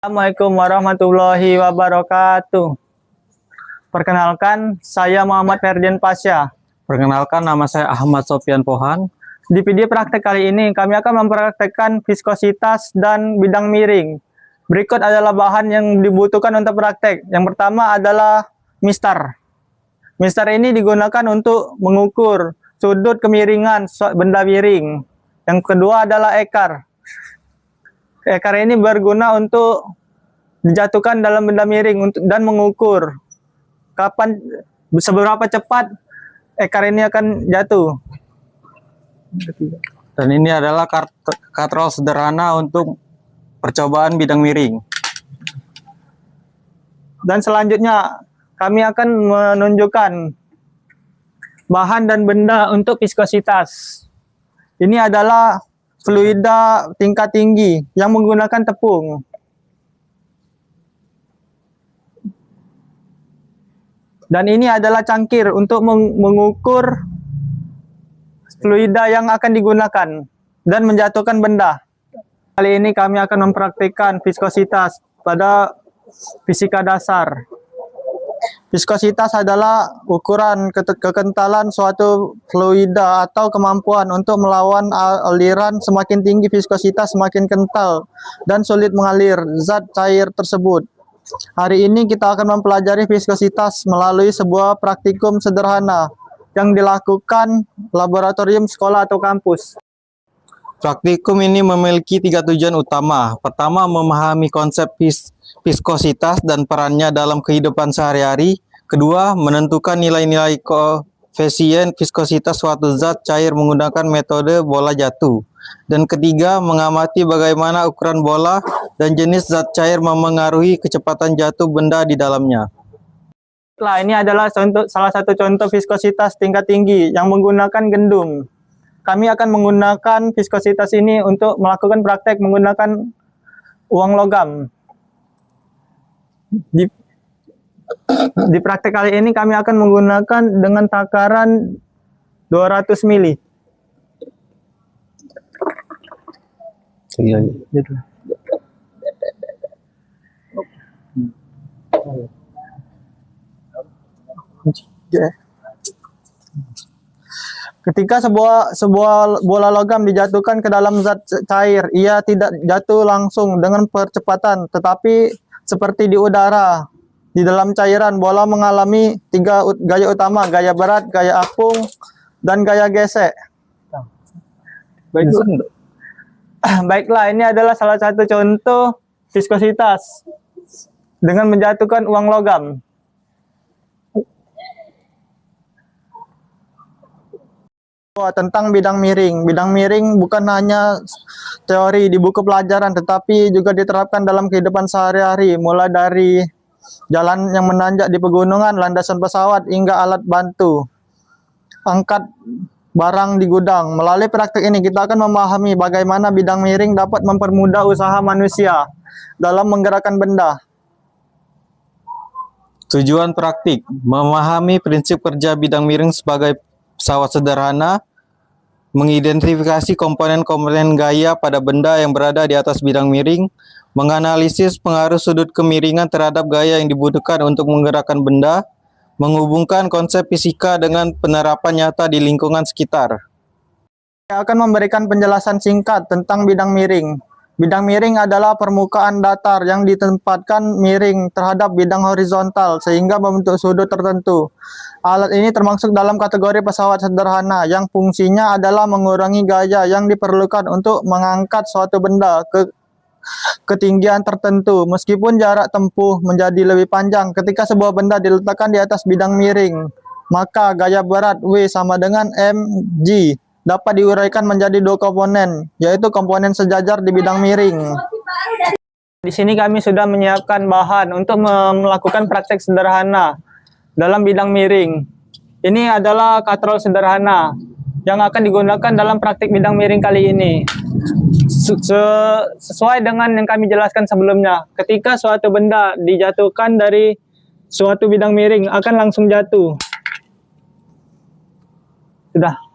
Assalamualaikum warahmatullahi wabarakatuh. Perkenalkan, saya Muhammad Ferdian Pasha. Perkenalkan, nama saya Ahmad Sofyan Pohan. Di video praktek kali ini, kami akan mempraktekkan viskositas dan bidang miring. Berikut adalah bahan yang dibutuhkan untuk praktek. Yang pertama adalah mistar. Mistar ini digunakan untuk mengukur sudut kemiringan benda miring. Yang kedua adalah ekar. Ekar ini berguna untuk dijatuhkan dalam benda miring dan mengukur seberapa cepat ekar ini akan jatuh. Dan ini adalah katrol sederhana untuk percobaan bidang miring. Dan selanjutnya kami akan menunjukkan bahan dan benda untuk viskositas. Ini adalah fluida tingkat tinggi yang menggunakan tepung. Dan ini adalah cangkir untuk mengukur fluida yang akan digunakan dan menjatuhkan benda. Kali ini kami akan mempraktikkan viskositas pada fisika dasar. Viskositas adalah ukuran kekentalan suatu fluida atau kemampuan untuk melawan aliran. Semakin tinggi viskositas, semakin kental dan sulit mengalir zat cair tersebut. Hari ini kita akan mempelajari viskositas melalui sebuah praktikum sederhana yang dilakukan laboratorium sekolah atau kampus. Praktikum ini memiliki 3 tujuan utama. Pertama, memahami konsep viskositas dan perannya dalam kehidupan sehari-hari. Kedua, menentukan nilai-nilai koefisien viskositas suatu zat cair menggunakan metode bola jatuh. Dan ketiga, mengamati bagaimana ukuran bola dan jenis zat cair memengaruhi kecepatan jatuh benda di dalamnya. Ini adalah salah satu contoh viskositas tingkat tinggi yang menggunakan gendum. Kami akan menggunakan viskositas ini untuk melakukan praktek menggunakan uang logam. Di praktek kali ini kami akan menggunakan dengan takaran 200 mili. Ketika sebuah bola logam dijatuhkan ke dalam zat cair, ia tidak jatuh langsung dengan percepatan, tetapi seperti di udara. Di dalam cairan, bola mengalami 3 gaya utama: gaya berat, gaya apung, dan gaya gesek. Baiklah, ini adalah salah satu contoh viskositas dengan menjatuhkan uang logam. Tentang bidang miring. Bidang miring bukan hanya teori di buku pelajaran, tetapi juga diterapkan dalam kehidupan sehari-hari, mulai dari jalan yang menanjak di pegunungan, landasan pesawat, hingga alat bantu angkat barang di gudang. Melalui praktek ini kita akan memahami bagaimana bidang miring dapat mempermudah usaha manusia dalam menggerakkan benda. Tujuan praktik: memahami prinsip kerja bidang miring sebagai pesawat sederhana, mengidentifikasi komponen-komponen gaya pada benda yang berada di atas bidang miring, menganalisis pengaruh sudut kemiringan terhadap gaya yang dibutuhkan untuk menggerakkan benda, menghubungkan konsep fisika dengan penerapan nyata di lingkungan sekitar. Saya akan memberikan penjelasan singkat tentang bidang miring. Bidang miring adalah permukaan datar yang ditempatkan miring terhadap bidang horizontal sehingga membentuk sudut tertentu. Alat ini termasuk dalam kategori pesawat sederhana yang fungsinya adalah mengurangi gaya yang diperlukan untuk mengangkat suatu benda ke ketinggian tertentu meskipun jarak tempuh menjadi lebih panjang. Ketika sebuah benda diletakkan di atas bidang miring, maka gaya berat W sama dengan mg dapat diuraikan menjadi 2 komponen, yaitu komponen sejajar di bidang miring. Di sini kami sudah menyiapkan bahan untuk melakukan praktek sederhana dalam bidang miring. Ini adalah katrol sederhana yang akan digunakan dalam praktek bidang miring kali ini. Sesuai dengan yang kami jelaskan sebelumnya, ketika suatu benda dijatuhkan dari suatu bidang miring akan langsung jatuh. Sudah.